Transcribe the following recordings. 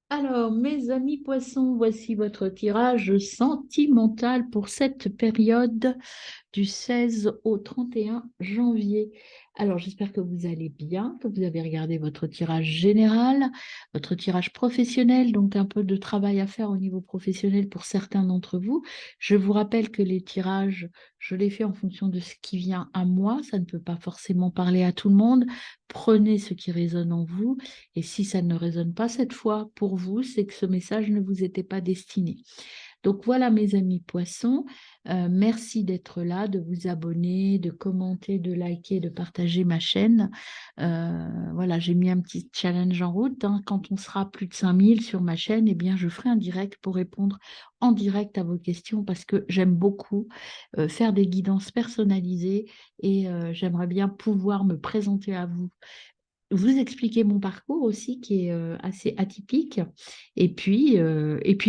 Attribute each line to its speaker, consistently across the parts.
Speaker 1: Alors, mes amis poissons, voici votre tirage sentimental pour cette période du 16 au 31 janvier. Alors, j'espère que vous allez bien, que vous avez regardé votre tirage général, votre tirage professionnel, donc un peu de travail à faire au niveau professionnel pour certains d'entre vous. Je vous rappelle que les tirages, je les fais en fonction de ce qui vient à moi. Ça ne peut pas forcément parler à tout le monde. Prenez ce qui résonne en vous. Et si ça ne résonne pas cette fois pour vous, c'est que ce message ne vous était pas destiné. Donc voilà mes amis poissons, merci d'être là, de vous abonner, de commenter, de liker, de partager ma chaîne. Voilà, j'ai mis un petit challenge en route, hein. Quand on sera plus de 5000 sur ma chaîne, eh bien je ferai un direct pour répondre en direct à vos questions parce que j'aime beaucoup faire des guidances personnalisées et j'aimerais bien pouvoir me présenter à vous, vous expliquer mon parcours aussi qui est assez atypique et puis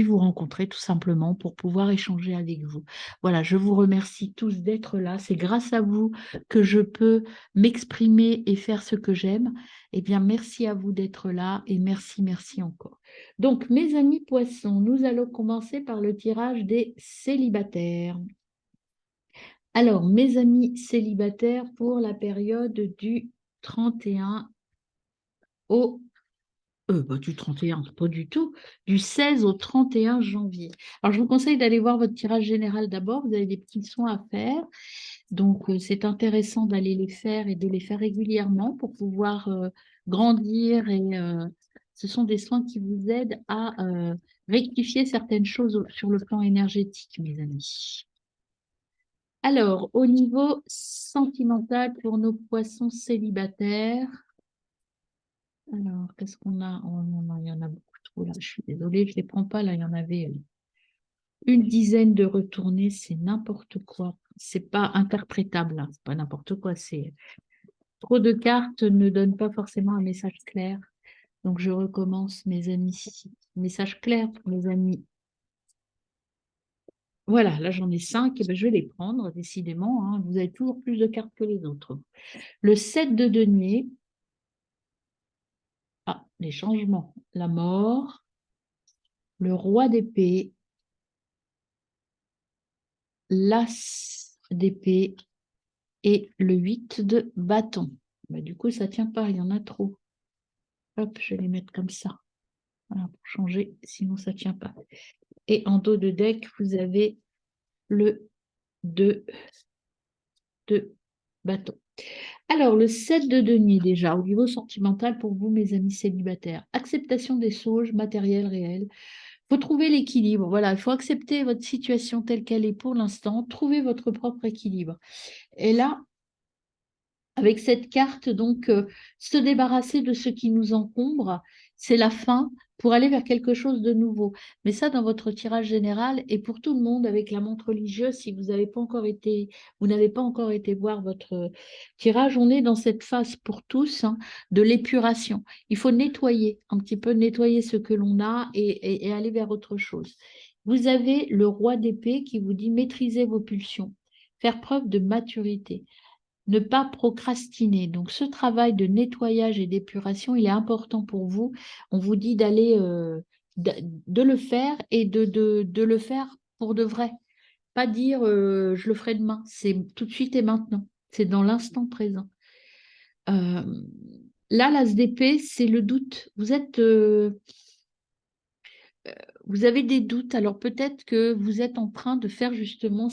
Speaker 1: vous rencontrer tout simplement pour pouvoir échanger avec vous. Voilà, je vous remercie tous d'être là. C'est grâce à vous que je peux m'exprimer et faire ce que j'aime. Eh bien, merci à vous d'être là et merci, merci encore. Donc, mes amis poissons, nous allons commencer par le tirage des célibataires. Alors, mes amis célibataires pour la période du 31 au pas du 31, pas du tout, du 16 au 31 janvier. Alors, je vous conseille d'aller voir votre tirage général d'abord. Vous avez des petits soins à faire. Donc, c'est intéressant d'aller les faire et de les faire régulièrement pour pouvoir grandir. Et ce sont des soins qui vous aident à rectifier certaines choses sur le plan énergétique, mes amis. Alors, au niveau sentimental pour nos poissons célibataires, alors, qu'est-ce qu'on a? Oh non, non, il y en a beaucoup trop là. Je suis désolée, je ne les prends pas là. Il y en avait une dizaine de retournés. C'est n'importe quoi. C'est pas interprétable, là. C'est pas n'importe quoi. C'est trop de cartes ne donnent pas forcément un message clair. Donc, je recommence, mes amis. Message clair pour mes amis. Voilà, là j'en ai 5, et ben, je vais les prendre, décidément, hein. Vous avez toujours plus de cartes que les autres. Le 7 de denier. Ah, les changements. La mort. Le roi d'épée. L'as d'épée et le 8 de bâton. Bah, du coup, ça ne tient pas, il y en a trop. Hop, je vais les mettre comme ça. Voilà, pour changer, sinon ça ne tient pas. Et en dos de deck, vous avez le 2 de bâton. Alors, le 7 de denier déjà, au niveau sentimental pour vous, mes amis célibataires. Acceptation des sauges, matériel réel. Il faut trouver l'équilibre. Voilà, il faut accepter votre situation telle qu'elle est pour l'instant. Trouver votre propre équilibre. Et là, avec cette carte, donc, se débarrasser de ce qui nous encombre, c'est la fin pour aller vers quelque chose de nouveau. Mais ça, dans votre tirage général, et pour tout le monde, avec la montre religieuse, si vous n'avez pas encore été, vous n'avez pas encore été voir votre tirage, on est dans cette phase pour tous, hein, de l'épuration. Il faut nettoyer, un petit peu nettoyer ce que l'on a et aller vers autre chose. Vous avez le roi d'épée qui vous dit maîtriser vos pulsions, faire preuve de maturité, ne pas procrastiner. Donc, ce travail de nettoyage et d'épuration, il est important pour vous. On vous dit d'aller, de le faire et de le faire pour de vrai. Pas dire je le ferai demain. C'est tout de suite et maintenant. C'est dans l'instant présent. Euh, Là, l'as d'épée, c'est le doute. Vous avez des doutes, alors peut-être que vous êtes en train de faire justement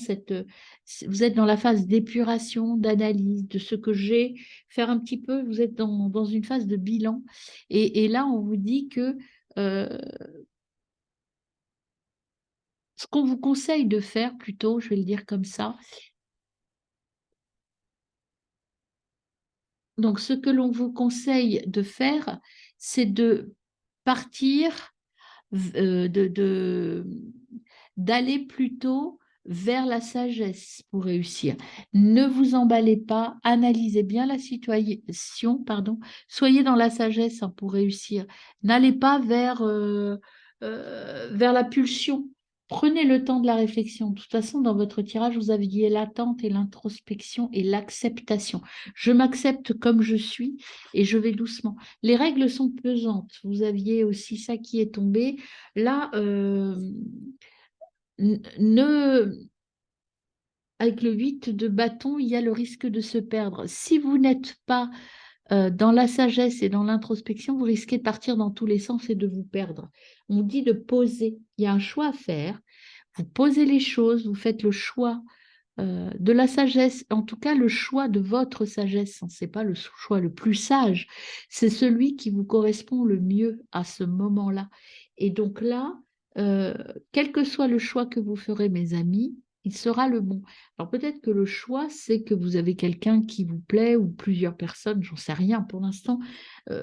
Speaker 1: vous êtes dans la phase d'épuration, d'analyse de ce que j'ai, faire un petit peu, vous êtes dans une phase de bilan. Et là, on vous dit que euh, ce qu'on vous conseille de faire plutôt, je vais le dire comme ça, donc ce que l'on vous conseille de faire, c'est de partir d'aller plutôt vers la sagesse pour réussir. Ne vous emballez pas, analysez bien la situation, pardon, soyez dans la sagesse, hein, pour réussir. N'allez pas vers la pulsion. Prenez le temps de la réflexion. De toute façon, dans votre tirage, vous aviez l'attente et l'introspection et l'acceptation. Je m'accepte comme je suis et je vais doucement. Les règles sont pesantes. Vous aviez aussi ça qui est tombé. Là, ne, avec le 8 de bâton, il y a le risque de se perdre. Si vous n'êtes pas dans la sagesse et dans l'introspection, vous risquez de partir dans tous les sens et de vous perdre. On dit de poser. Il y a un choix à faire. Vous posez les choses, vous faites le choix de la sagesse, en tout cas le choix de votre sagesse. Ce n'est pas le choix le plus sage, c'est celui qui vous correspond le mieux à ce moment-là. Et donc là, euh, quel que soit le choix que vous ferez, mes amis, il sera le bon. Alors peut-être que le choix, c'est que vous avez quelqu'un qui vous plaît ou plusieurs personnes, j'en sais rien pour l'instant.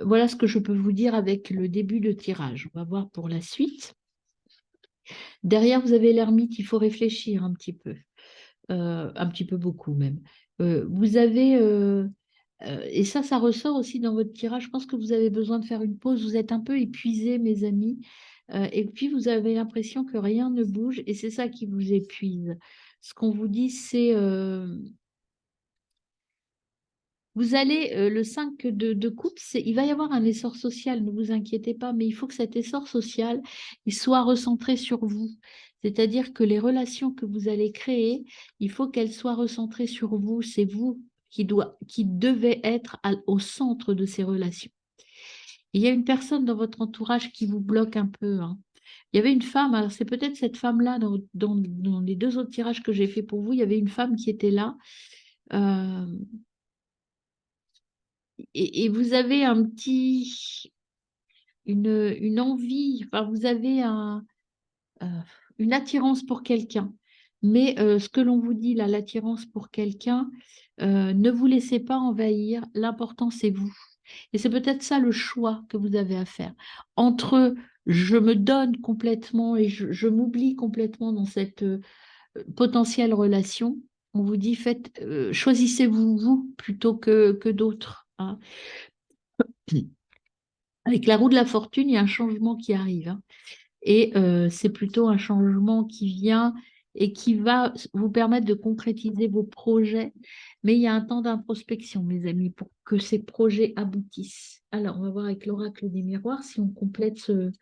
Speaker 1: Voilà ce que je peux vous dire avec le début de tirage. On va voir pour la suite. Derrière, vous avez l'ermite, il faut réfléchir un petit peu beaucoup même. Vous avez, et ça ressort aussi dans votre tirage, je pense que vous avez besoin de faire une pause, vous êtes un peu épuisés, mes amis, et puis vous avez l'impression que rien ne bouge, et c'est ça qui vous épuise. Ce qu'on vous dit, c'est vous allez, le 5 de coupe, il va y avoir un essor social, ne vous inquiétez pas, mais il faut que cet essor social il soit recentré sur vous. C'est-à-dire que les relations que vous allez créer, il faut qu'elles soient recentrées sur vous. C'est vous qui devez être au centre de ces relations. Il y a une personne dans votre entourage qui vous bloque un peu, hein. Il y avait une femme, alors c'est peut-être cette femme-là dans les deux autres tirages que j'ai fait pour vous, il y avait une femme qui était là. euh, et vous avez une envie, enfin, vous avez euh, une attirance pour quelqu'un. Mais ce que l'on vous dit là, l'attirance pour quelqu'un, ne vous laissez pas envahir. L'important, c'est vous. Et c'est peut-être ça le choix que vous avez à faire. Entre je me donne complètement et je m'oublie complètement dans cette potentielle relation, on vous dit faites, choisissez-vous vous plutôt que d'autres, hein. Avec la roue de la fortune, il y a un changement qui arrive, hein. Et c'est plutôt un changement qui vient et qui va vous permettre de concrétiser vos projets. Mais il y a un temps d'introspection, mes amis, pour que ces projets aboutissent. Alors, on va voir avec l'oracle des miroirs si on complète ce...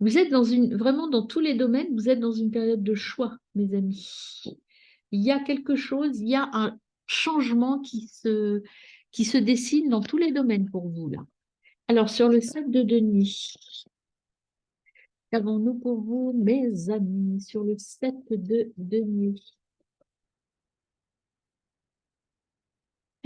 Speaker 1: Vous êtes vraiment dans tous les domaines, vous êtes dans une période de choix, mes amis. Il y a quelque chose, il y a un changement qui se dessine dans tous les domaines pour vous, là. Alors, sur le 7 de denier, qu'avons-nous pour vous, mes amis, sur le 7 de denier?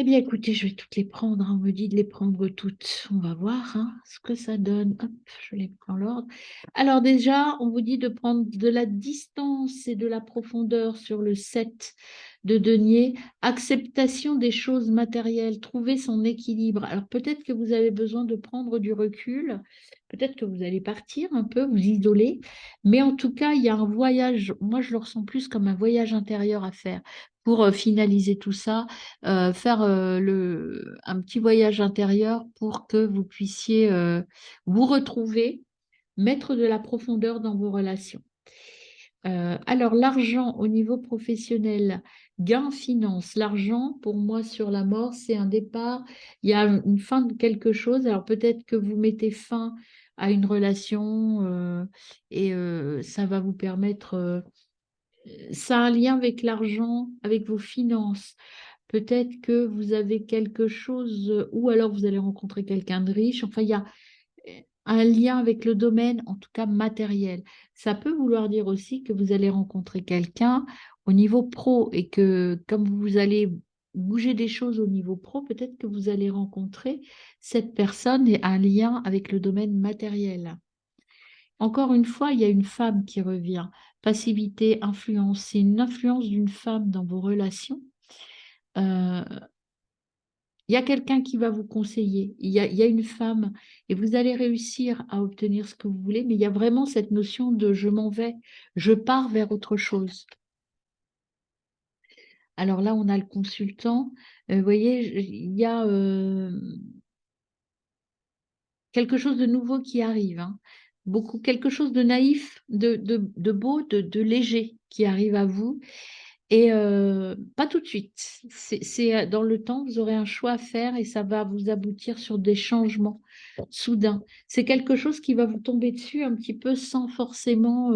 Speaker 1: Eh bien, écoutez, je vais toutes les prendre, hein. On me dit de les prendre toutes. On va voir, hein, ce que ça donne. Hop, je les prends dans l'ordre. Alors déjà, on vous dit de prendre de la distance et de la profondeur sur le 7 de denier. Acceptation des choses matérielles, trouver son équilibre. Alors peut-être que vous avez besoin de prendre du recul. Peut-être que vous allez partir un peu, vous isoler. Mais en tout cas, il y a un voyage. Moi, je le ressens plus comme un voyage intérieur à faire pour finaliser tout ça, faire un petit voyage intérieur pour que vous puissiez vous retrouver, mettre de la profondeur dans vos relations. Alors, l'argent au niveau professionnel, gain finance, l'argent, pour moi, sur la mort, c'est un départ, il y a une fin de quelque chose. Alors, peut-être que vous mettez fin à une relation et ça va vous permettre, ça a un lien avec l'argent, avec vos finances. Peut-être que vous avez quelque chose, ou alors vous allez rencontrer quelqu'un de riche. Enfin, il y a un lien avec le domaine, en tout cas matériel. Ça peut vouloir dire aussi que vous allez rencontrer quelqu'un au niveau pro et que comme vous allez bouger des choses au niveau pro, peut-être que vous allez rencontrer cette personne et un lien avec le domaine matériel. Encore une fois, il y a une femme qui revient. Passivité, influence, c'est une influence d'une femme dans vos relations. Euh, il y a quelqu'un qui va vous conseiller, il y a une femme, et vous allez réussir à obtenir ce que vous voulez, mais il y a vraiment cette notion de je m'en vais, je pars vers autre chose. Alors là, on a le consultant, vous voyez, il y a quelque chose de nouveau qui arrive, hein. beaucoup, quelque chose de naïf, de beau, de léger qui arrive à vous. Et pas tout de suite. Dans le temps, vous aurez un choix à faire et ça va vous aboutir sur des changements soudains. C'est quelque chose qui va vous tomber dessus un petit peu sans forcément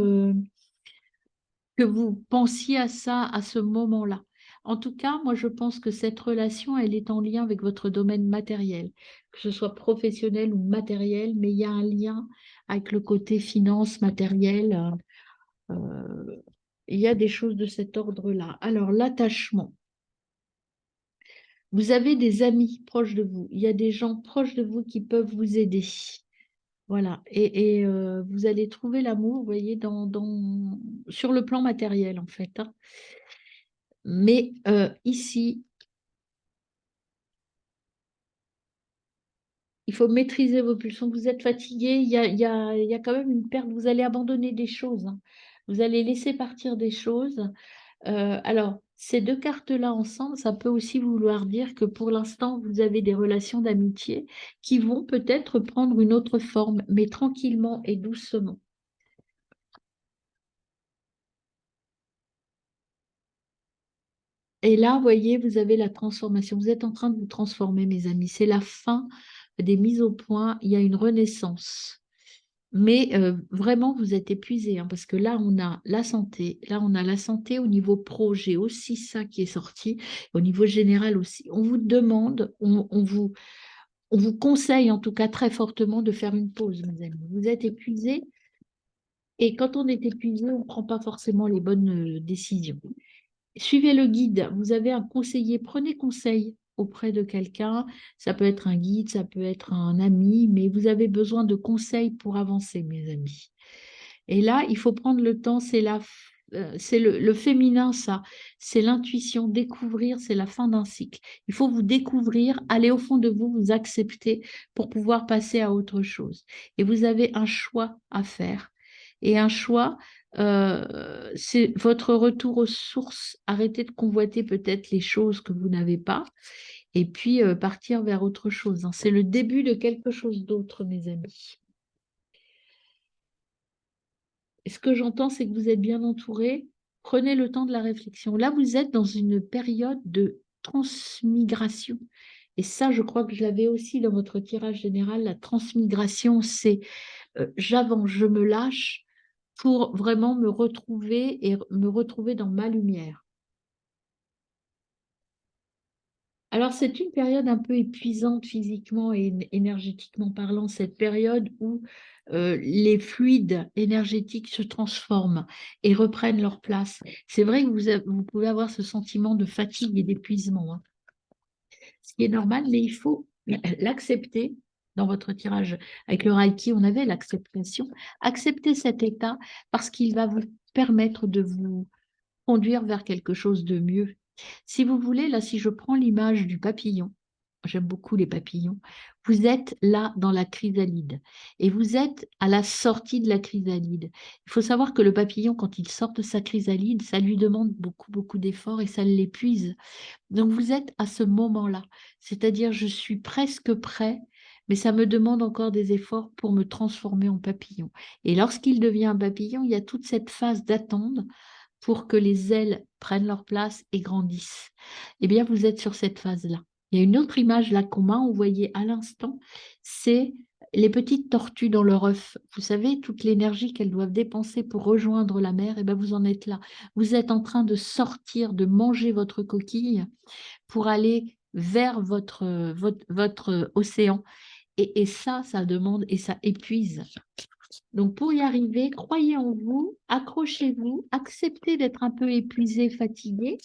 Speaker 1: que vous pensiez à ça à ce moment-là. En tout cas, moi, je pense que cette relation, elle est en lien avec votre domaine matériel, que ce soit professionnel ou matériel, mais il y a un lien avec le côté finance, matériel. Il y a des choses de cet ordre-là. Alors, l'attachement. Vous avez des amis proches de vous. Il y a des gens proches de vous qui peuvent vous aider. Voilà. Et vous allez trouver l'amour, vous voyez, sur le plan matériel, en fait, hein. Mais ici, il faut maîtriser vos pulsions. Vous êtes fatigué, il y a quand même une perte. Vous allez abandonner des choses, hein. Vous allez laisser partir des choses. Alors, ces deux cartes-là ensemble, ça peut aussi vouloir dire que pour l'instant, vous avez des relations d'amitié qui vont peut-être prendre une autre forme, mais tranquillement et doucement. Et là, vous voyez, vous avez la transformation. Vous êtes en train de vous transformer, mes amis. C'est la fin des mises au point. Il y a une renaissance. Mais vraiment, vous êtes épuisé, hein, parce que là, on a la santé. Là, on a la santé au niveau pro. J'ai aussi ça qui est sorti. Au niveau général aussi. On vous demande, on vous conseille en tout cas très fortement de faire une pause, mes amis. Vous êtes épuisé et quand on est épuisé, on ne prend pas forcément les bonnes décisions. Suivez le guide. Vous avez un conseiller. Prenez conseil auprès de quelqu'un. Ça peut être un guide, ça peut être un ami, mais vous avez besoin de conseils pour avancer, mes amis. Et là, il faut prendre le temps, c'est le féminin, ça. C'est l'intuition, découvrir, c'est la fin d'un cycle. Il faut vous découvrir, aller au fond de vous, vous accepter pour pouvoir passer à autre chose. Et vous avez un choix à faire. Et un choix, c'est votre retour aux sources. Arrêtez de convoiter peut-être les choses que vous n'avez pas et puis partir vers autre chose, hein. C'est le début de quelque chose d'autre, mes amis. Et ce que j'entends, c'est que vous êtes bien entouré. Prenez le temps de la réflexion. Là, vous êtes dans une période de transmigration. Et ça, je crois que je l'avais aussi dans votre tirage général. La transmigration, c'est j'avance, je me lâche pour vraiment me retrouver et me retrouver dans ma lumière. Alors, c'est une période un peu épuisante physiquement et énergétiquement parlant, cette période où les fluides énergétiques se transforment et reprennent leur place. C'est vrai que vous pouvez avoir ce sentiment de fatigue et d'épuisement, hein, ce qui est normal, mais il faut l'accepter. Dans votre tirage avec le Reiki, on avait l'acceptation. Accepter cet état parce qu'il va vous permettre de vous conduire vers quelque chose de mieux. Si vous voulez, là, si je prends l'image du papillon, j'aime beaucoup les papillons, vous êtes là dans la chrysalide et vous êtes à la sortie de la chrysalide. Il faut savoir que le papillon, quand il sort de sa chrysalide, ça lui demande beaucoup, beaucoup d'efforts et ça l'épuise. Donc vous êtes à ce moment-là, c'est-à-dire je suis presque prêt, mais ça me demande encore des efforts pour me transformer en papillon. Et lorsqu'il devient un papillon, il y a toute cette phase d'attente pour que les ailes prennent leur place et grandissent. Eh bien, vous êtes sur cette phase-là. Il y a une autre image là qu'on m'a envoyée à l'instant, c'est les petites tortues dans leur œuf. Vous savez, toute l'énergie qu'elles doivent dépenser pour rejoindre la mer, eh bien, vous en êtes là. Vous êtes en train de sortir, de manger votre coquille pour aller vers votre océan. Et ça demande et ça épuise. Donc, pour y arriver, croyez en vous, accrochez-vous, acceptez d'être un peu épuisé, fatigué.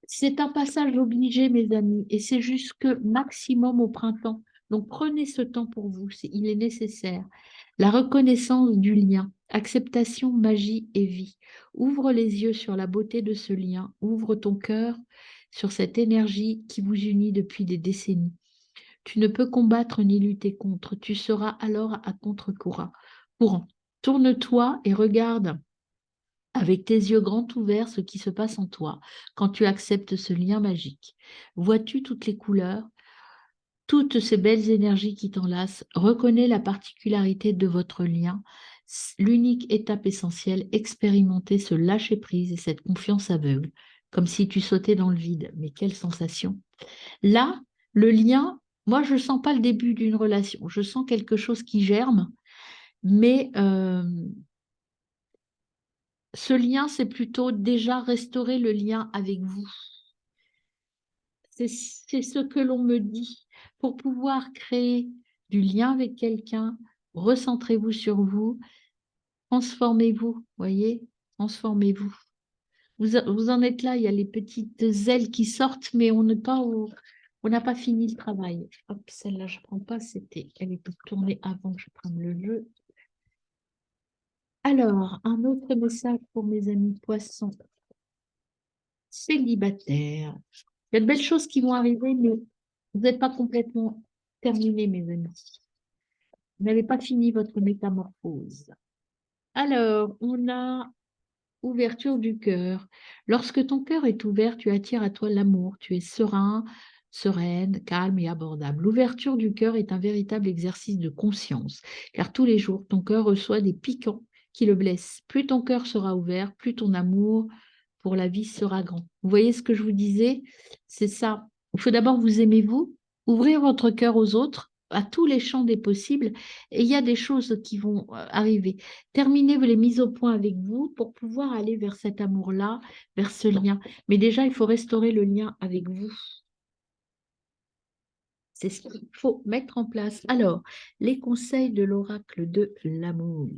Speaker 1: C'est un passage obligé, mes amis, et c'est jusque maximum au printemps. Donc, prenez ce temps pour vous, il est nécessaire. La reconnaissance du lien, acceptation, magie et vie. Ouvre les yeux sur la beauté de ce lien, ouvre ton cœur sur cette énergie qui vous unit depuis des décennies. Tu ne peux combattre ni lutter contre. Tu seras alors à contre-courant. Tourne-toi et regarde avec tes yeux grands ouverts ce qui se passe en toi quand tu acceptes ce lien magique. Vois-tu toutes les couleurs? toutes ces belles énergies qui t'enlacent. Reconnais la particularité de votre lien. L'unique étape essentielle, expérimenter ce lâcher-prise et cette confiance aveugle, comme si tu sautais dans le vide. Mais quelle sensation! Là, le lien, moi, je ne sens pas le début d'une relation. Je sens quelque chose qui germe, mais ce lien, c'est plutôt déjà restaurer le lien avec vous. C'est ce que l'on me dit. Pour pouvoir créer du lien avec quelqu'un, recentrez-vous sur vous, transformez-vous, voyez, transformez-vous. Vous en êtes là, il y a les petites ailes qui sortent, mais on n'est pas on n'a pas fini le travail. Hop, celle-là, je ne prends pas, elle était tournée avant que je prenne le jeu. Alors, un autre message pour mes amis poissons célibataires. Il y a de belles choses qui vont arriver, mais vous n'êtes pas complètement terminé, mes amis. Vous n'avez pas fini votre métamorphose. Alors, on a ouverture du cœur. Lorsque ton cœur est ouvert, tu attires à toi l'amour. Tu es serein, sereine, calme et abordable. L'ouverture du cœur est un véritable exercice de conscience, car tous les jours, ton cœur reçoit des piquants qui le blessent. Plus ton cœur sera ouvert, plus ton amour pour la vie sera grand. Vous voyez ce que je vous disais? C'est ça. Il faut d'abord vous aimer vous, ouvrir votre cœur aux autres, à tous les champs des possibles, et il y a des choses qui vont arriver. Terminez les mises au point avec vous pour pouvoir aller vers cet amour-là, vers ce lien. Mais déjà, il faut restaurer le lien avec vous. C'est ce qu'il faut mettre en place. Alors, les conseils de l'oracle de l'amour.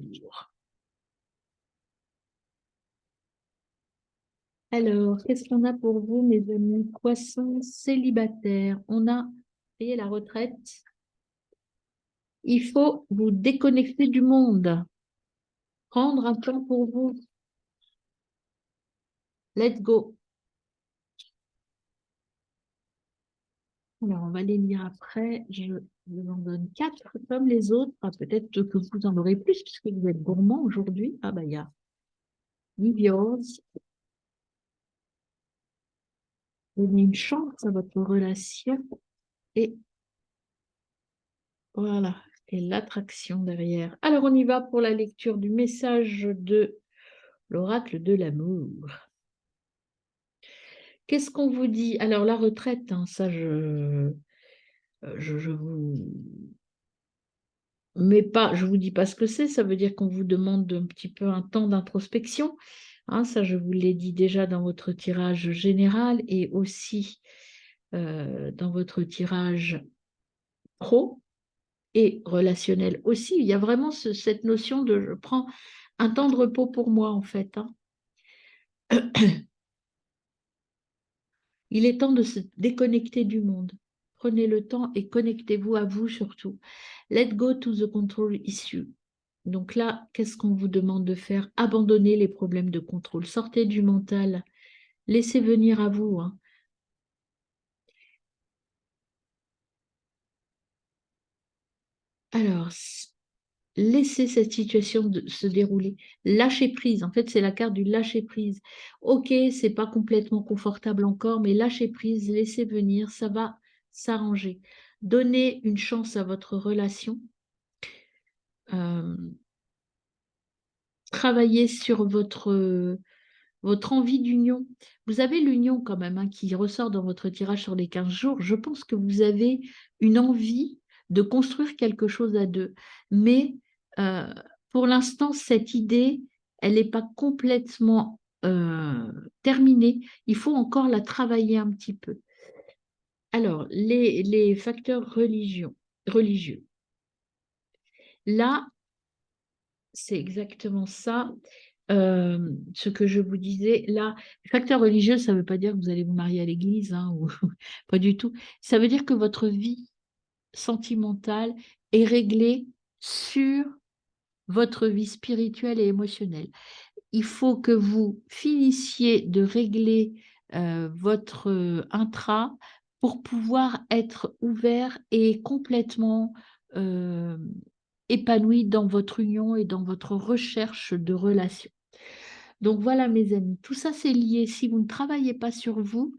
Speaker 1: Alors, qu'est-ce qu'on a pour vous, mes amis poissons célibataires? On a payé la retraite. Il faut vous déconnecter du monde. Prendre un temps pour vous. Let's go. Alors, on va les lire après. Je vous en donne 4 comme les autres. Ah, peut-être que vous en aurez plus puisque vous êtes gourmand aujourd'hui. Ah, bah, il y a Live Yours. Donnez une chance à votre relation. Et voilà. Et l'attraction derrière. Alors, on y va pour la lecture du message de l'oracle de l'amour. Qu'est-ce qu'on vous dit? Alors, la retraite, hein, ça, je vous mais pas, je vous dis pas ce que c'est, ça veut dire qu'on vous demande un petit peu un temps d'introspection. Hein, ça, je vous l'ai dit déjà dans votre tirage général et aussi dans votre tirage pro et relationnel aussi. Il y a vraiment cette notion de je prends un temps de repos pour moi, en fait. Hein. Il est temps de se déconnecter du monde. Prenez le temps et connectez-vous à vous surtout. Let go to the control issue. Donc là, qu'est-ce qu'on vous demande de faire? Abandonnez les problèmes de contrôle. Sortez du mental. Laissez venir à vous. Hein. Alors, laissez cette situation se dérouler. Lâchez prise. En fait, c'est la carte du lâcher prise. Ok, c'est pas complètement confortable encore, mais lâchez prise, laissez venir, ça va s'arranger. Donnez une chance à votre relation. Travaillez sur votre envie d'union. Vous avez l'union quand même hein, qui ressort dans votre tirage sur les 15 jours. Je pense que vous avez une envie de construire quelque chose à deux. Mais euh, pour l'instant, cette idée, elle n'est pas complètement terminée. Il faut encore la travailler un petit peu. Alors, les facteurs religieux. Là, c'est exactement ça. Ce que je vous disais, là, facteur religieux, ça ne veut pas dire que vous allez vous marier à l'église, hein, ou pas du tout. Ça veut dire que votre vie sentimentale est réglée sur votre vie spirituelle et émotionnelle. Il faut que vous finissiez de régler votre intra pour pouvoir être ouvert et complètement euh, épanoui dans votre union et dans votre recherche de relation. Donc voilà mes amis, tout ça c'est lié. Si vous ne travaillez pas sur vous,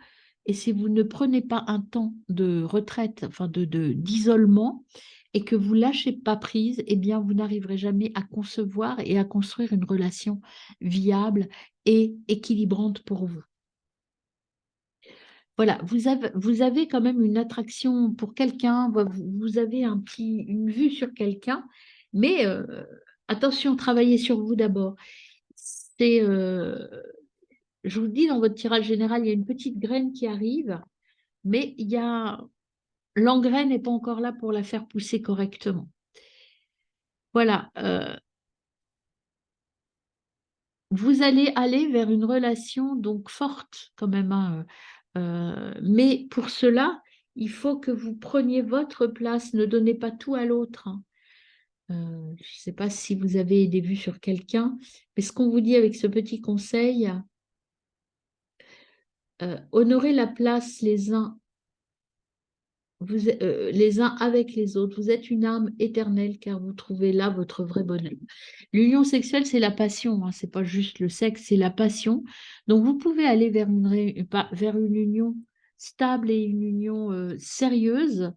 Speaker 1: Et si vous ne prenez pas un temps de retraite, enfin d'isolement, et que vous lâchez pas prise, eh bien, vous n'arriverez jamais à concevoir et à construire une relation viable et équilibrante pour vous. Voilà, vous avez quand même une attraction pour quelqu'un, vous avez une vue sur quelqu'un, mais attention, travaillez sur vous d'abord. C'est, je vous dis, dans votre tirage général, il y a une petite graine qui arrive, mais l'engrais n'est pas encore là pour la faire pousser correctement. Voilà, vous allez aller vers une relation donc forte quand même, hein, mais pour cela, il faut que vous preniez votre place, ne donnez pas tout à l'autre, hein. Je ne sais pas si vous avez des vues sur quelqu'un, mais ce qu'on vous dit avec ce petit conseil, honorez la place les uns avec les autres. Vous êtes une âme éternelle car vous trouvez là votre vrai bonheur. L'union sexuelle, c'est la passion, hein, c'est pas juste le sexe, c'est la passion. Donc vous pouvez aller vers une union stable et une union sérieuse,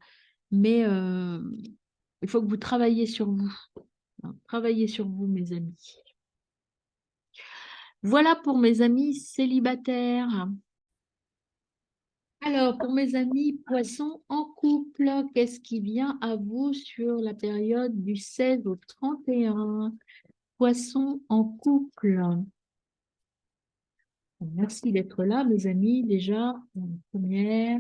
Speaker 1: mais il faut que vous travailliez sur vous, hein. Travaillez sur vous, mes amis. Voilà pour mes amis célibataires. Alors, pour mes amis poissons en couple, qu'est-ce qui vient à vous sur la période du 16 au 31? Poissons en couple. Merci d'être là, mes amis. Déjà, une première.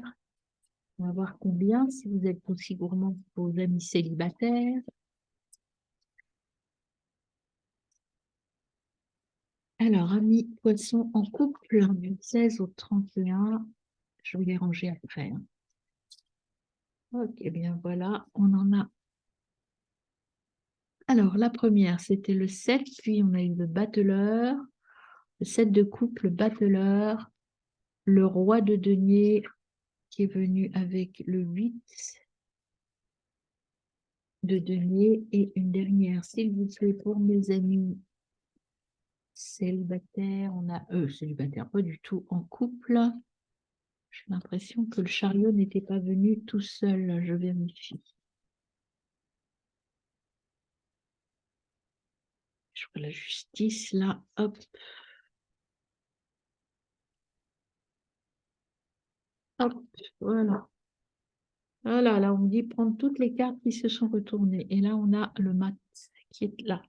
Speaker 1: On va voir combien, si vous êtes aussi gourmands que vos amis célibataires. Alors, amis poissons en couple, du 16 au 31. Je vais les ranger après, hein. Ok, bien voilà, on en a. Alors, la première, c'était le 7, puis on a eu le battleur, le 7 de coupe, le battleur, le roi de denier qui est venu avec le 8 de denier et une dernière, s'il vous plaît, pour mes amis célibataires. On a célibataires, pas du tout en couple. J'ai l'impression que le chariot n'était pas venu tout seul, je vérifie. Je vois la justice là, hop. Hop, voilà. Voilà, là, on me dit prendre toutes les cartes qui se sont retournées. Et là, on a le mat qui est là.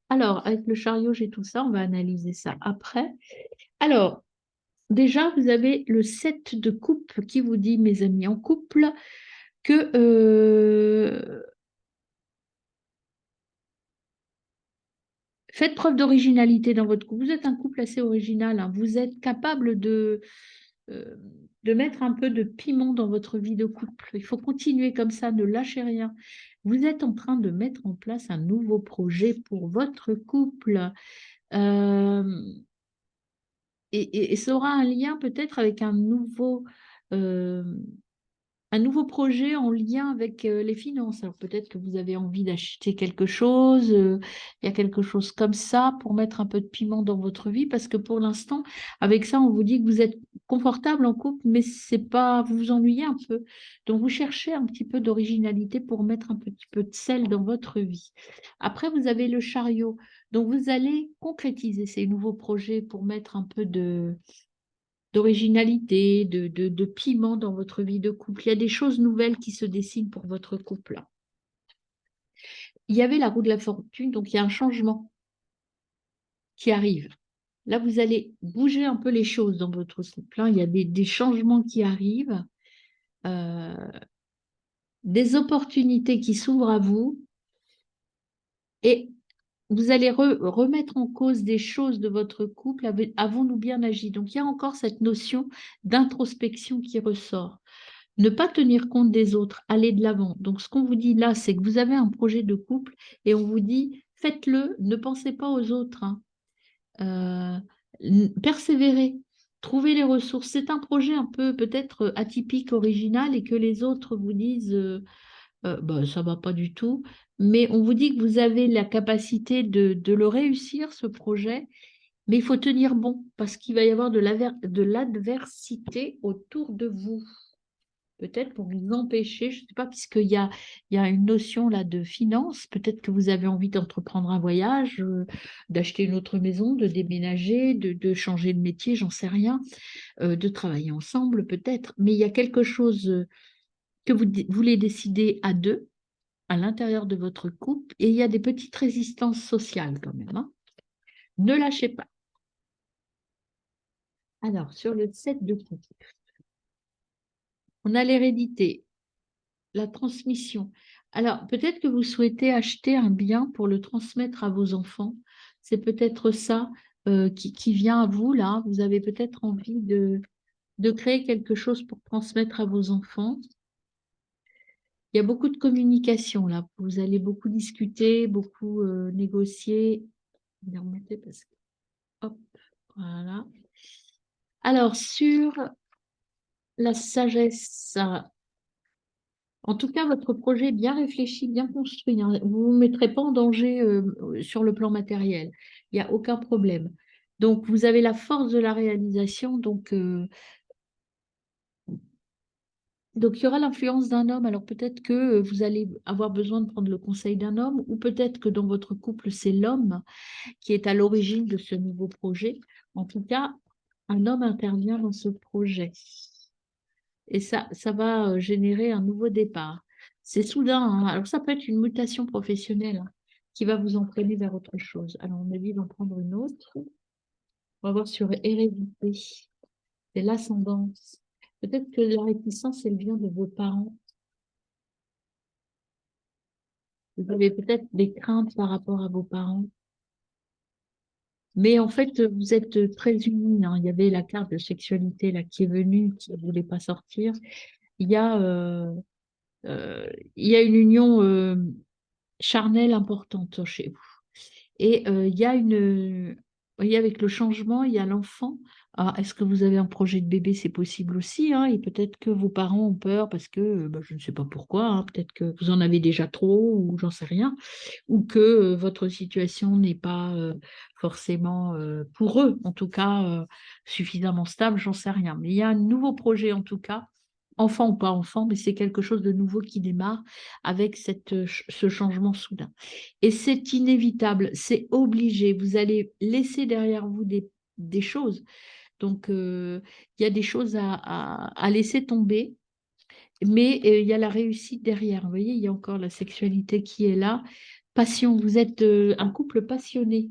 Speaker 1: Alors, avec le chariot, j'ai tout ça. On va analyser ça après. Alors, déjà, vous avez le 7 de coupe qui vous dit, mes amis en couple, que faites preuve d'originalité dans votre couple. Vous êtes un couple assez original, hein. Vous êtes capable euh, de mettre un peu de piment dans votre vie de couple. Il faut continuer comme ça, ne lâchez rien. Vous êtes en train de mettre en place un nouveau projet pour votre couple. Euh, et ça aura un lien peut-être avec euh, un nouveau projet en lien avec les finances. Alors peut-être que vous avez envie d'acheter quelque chose, il y a quelque chose comme ça pour mettre un peu de piment dans votre vie, parce que pour l'instant, avec ça, on vous dit que vous êtes confortable en couple, mais c'est pas, vous vous ennuyez un peu. Donc vous cherchez un petit peu d'originalité pour mettre un petit peu de sel dans votre vie. Après, vous avez le chariot. Donc vous allez concrétiser ces nouveaux projets pour mettre un peu d'originalité, de piment dans votre vie de couple. Il y a des choses nouvelles qui se dessinent pour votre couple. Il y avait la roue de la fortune, donc il y a un changement qui arrive. Là, vous allez bouger un peu les choses dans votre couple, hein. Il y a des changements qui arrivent, euh, des opportunités qui s'ouvrent à vous, et vous allez remettre en cause des choses de votre couple. Avons-nous bien agi? Donc, il y a encore cette notion d'introspection qui ressort. Ne pas tenir compte des autres, aller de l'avant. Donc, ce qu'on vous dit là, c'est que vous avez un projet de couple et on vous dit, faites-le, ne pensez pas aux autres, hein. Persévérez, trouvez les ressources. C'est un projet un peu peut-être atypique, original et que les autres vous disent, bah, ça ne va pas du tout. Mais on vous dit que vous avez la capacité de le réussir, ce projet, Mais il faut tenir bon parce qu'il va y avoir de l'adversité autour de vous. Peut-être pour vous empêcher, je ne sais pas, il y a une notion là de finance. Peut-être que vous avez envie d'entreprendre un voyage, d'acheter une autre maison, de déménager, de changer de métier, j'en sais rien, de travailler ensemble peut-être. Mais il y a quelque chose que vous voulez décider à deux, à l'intérieur de votre couple, et il y a des petites résistances sociales quand même, hein. Ne lâchez pas. Alors, sur le 7 de coupe, on a l'hérédité, la transmission. Alors, peut-être que vous souhaitez acheter un bien pour le transmettre à vos enfants. C'est peut-être ça qui vient à vous, là. Vous avez peut-être envie de créer quelque chose pour transmettre à vos enfants. Il y a beaucoup de communication, là. Vous allez beaucoup discuter, beaucoup négocier. Je vais remonter parce que... Hop, voilà. Alors, sur la sagesse, en tout cas, votre projet est bien réfléchi, bien construit, hein. Vous ne vous mettrez pas en danger sur le plan matériel. Il n'y a aucun problème. Donc, vous avez la force de la réalisation. Donc il y aura l'influence d'un homme. Alors, peut-être que vous allez avoir besoin de prendre le conseil d'un homme, ou peut-être que dans votre couple, c'est l'homme qui est à l'origine de ce nouveau projet. En tout cas, un homme intervient dans ce projet. Et ça va générer un nouveau départ. C'est soudain, hein. Alors ça peut être une mutation professionnelle, hein, qui va vous entraîner vers autre chose. Alors on me dit d'en prendre une autre. On va voir sur hérédité. C'est l'ascendance. Peut-être que la réticence, elle vient de vos parents. Vous avez peut-être des craintes par rapport à vos parents. Mais en fait, vous êtes très unis, hein. Il y avait la carte de sexualité là, qui est venue, qui ne voulait pas sortir. Il y a, euh, il y a une union charnelle importante chez vous. Et vous voyez, avec le changement, il y a l'enfant. Alors, est-ce que vous avez un projet de bébé? C'est possible aussi, hein, et peut-être que vos parents ont peur parce que, je ne sais pas pourquoi, hein, peut-être que vous en avez déjà trop, ou j'en sais rien, ou que votre situation n'est pas forcément, pour eux, en tout cas, suffisamment stable, j'en sais rien. Mais il y a un nouveau projet, en tout cas, enfant ou pas enfant, mais c'est quelque chose de nouveau qui démarre avec ce changement soudain. Et c'est inévitable, c'est obligé. Vous allez laisser derrière vous des choses. Donc, il y a des choses à laisser tomber, mais il y a la réussite derrière. Vous voyez, il y a encore la sexualité qui est là. Passion, vous êtes un couple passionné,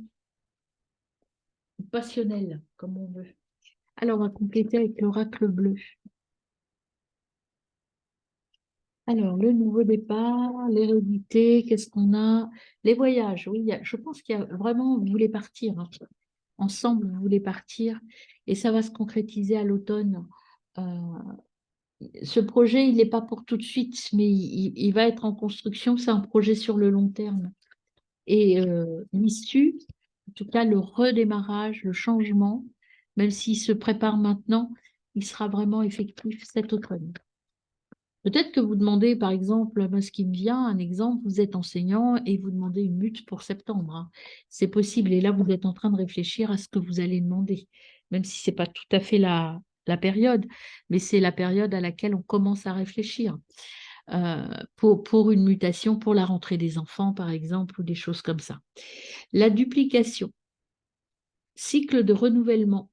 Speaker 1: passionnel, comme on veut. Alors, on va compléter avec l'oracle bleu. Alors, le nouveau départ, l'hérédité, qu'est-ce qu'on a? Les voyages, oui, je pense qu'il y a vraiment, vous voulez partir, hein. Ensemble, vous voulez partir, et ça va se concrétiser à l'automne. Euh, Ce projet, il n'est pas pour tout de suite, mais il va être en construction. C'est un projet sur le long terme. Et l'issue, en tout cas le redémarrage, le changement, même s'il se prépare maintenant, il sera vraiment effectif cet automne. Peut-être que vous demandez, par exemple, moi, ce qui me vient, un exemple, vous êtes enseignant et vous demandez une mute pour septembre, hein. C'est possible. Et là, vous êtes en train de réfléchir à ce que vous allez demander, même si ce n'est pas tout à fait la période, mais c'est la période à laquelle on commence à réfléchir pour une mutation, pour la rentrée des enfants, par exemple, ou des choses comme ça. La duplication, cycle de renouvellement.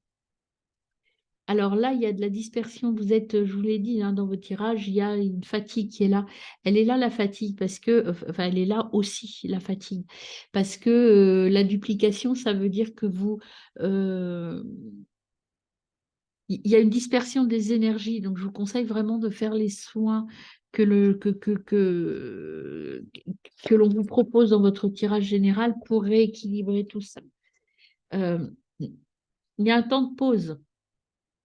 Speaker 1: Alors là, il y a de la dispersion. Vous êtes, je vous l'ai dit, hein, dans vos tirages, il y a une fatigue qui est là. Elle est là, la fatigue, parce que, enfin, elle est là aussi, la fatigue. Parce que la duplication, ça veut dire que euh, il y a une dispersion des énergies. Donc, je vous conseille vraiment de faire les soins que l'on vous propose dans votre tirage général pour rééquilibrer tout ça. Euh, il y a un temps de pause,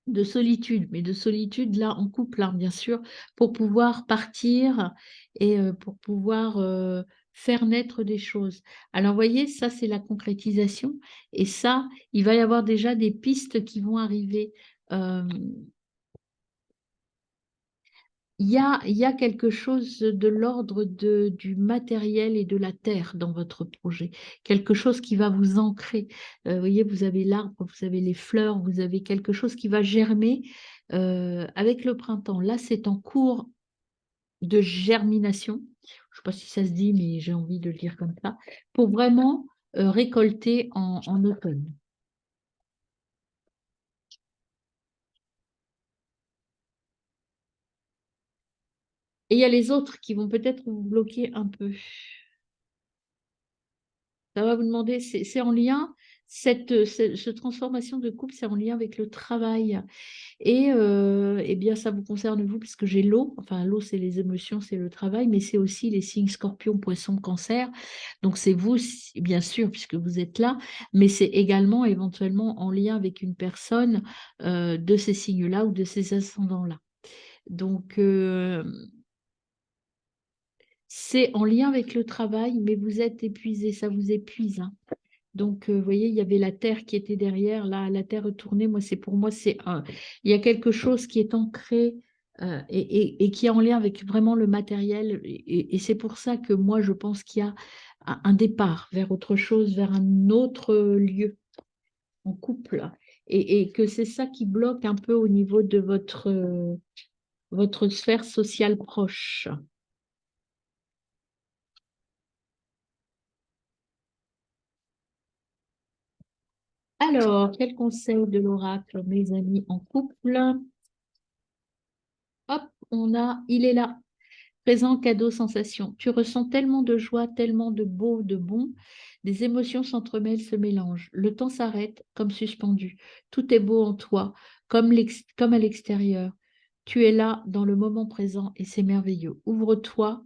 Speaker 1: de solitude, mais de solitude là en couple, hein, bien sûr, pour pouvoir partir et pour pouvoir faire naître des choses. Alors, vous voyez, ça, c'est la concrétisation. Et ça, il va y avoir déjà des pistes qui vont arriver. Euh, il y a quelque chose de l'ordre du matériel et de la terre dans votre projet, quelque chose qui va vous ancrer. Vous voyez, vous avez l'arbre, vous avez les fleurs, vous avez quelque chose qui va germer avec le printemps. Là, c'est en cours de germination. Je ne sais pas si ça se dit, mais j'ai envie de le dire comme ça, pour vraiment récolter en automne. Et il y a les autres qui vont peut-être vous bloquer un peu. Ça va vous demander, c'est en lien, cette transformation de couple, c'est en lien avec le travail. Et eh bien, ça vous concerne vous, puisque j'ai l'eau. Enfin, l'eau, c'est les émotions, c'est le travail, mais c'est aussi les signes scorpion, poisson, cancer. Donc, c'est vous, bien sûr, puisque vous êtes là, mais c'est également éventuellement en lien avec une personne de ces signes-là ou de ces ascendants-là. Donc, c'est en lien avec le travail, mais vous êtes épuisé, ça vous épuise, hein. Donc, vous voyez, il y avait la terre qui était derrière. Là, la terre retournée, moi, c'est pour moi, il y a quelque chose qui est ancré et qui est en lien avec vraiment le matériel. Et c'est pour ça que moi, je pense qu'il y a un départ vers autre chose, vers un autre lieu en couple. Et que c'est ça qui bloque un peu au niveau de votre sphère sociale proche. Alors, quel conseil de l'oracle, mes amis en couple? Hop, il est là. Présent, cadeau, sensation. Tu ressens tellement de joie, tellement de beau, de bon. Des émotions s'entremêlent, se mélangent. Le temps s'arrête comme suspendu. Tout est beau en toi, comme à l'extérieur. Tu es là dans le moment présent et c'est merveilleux. Ouvre-toi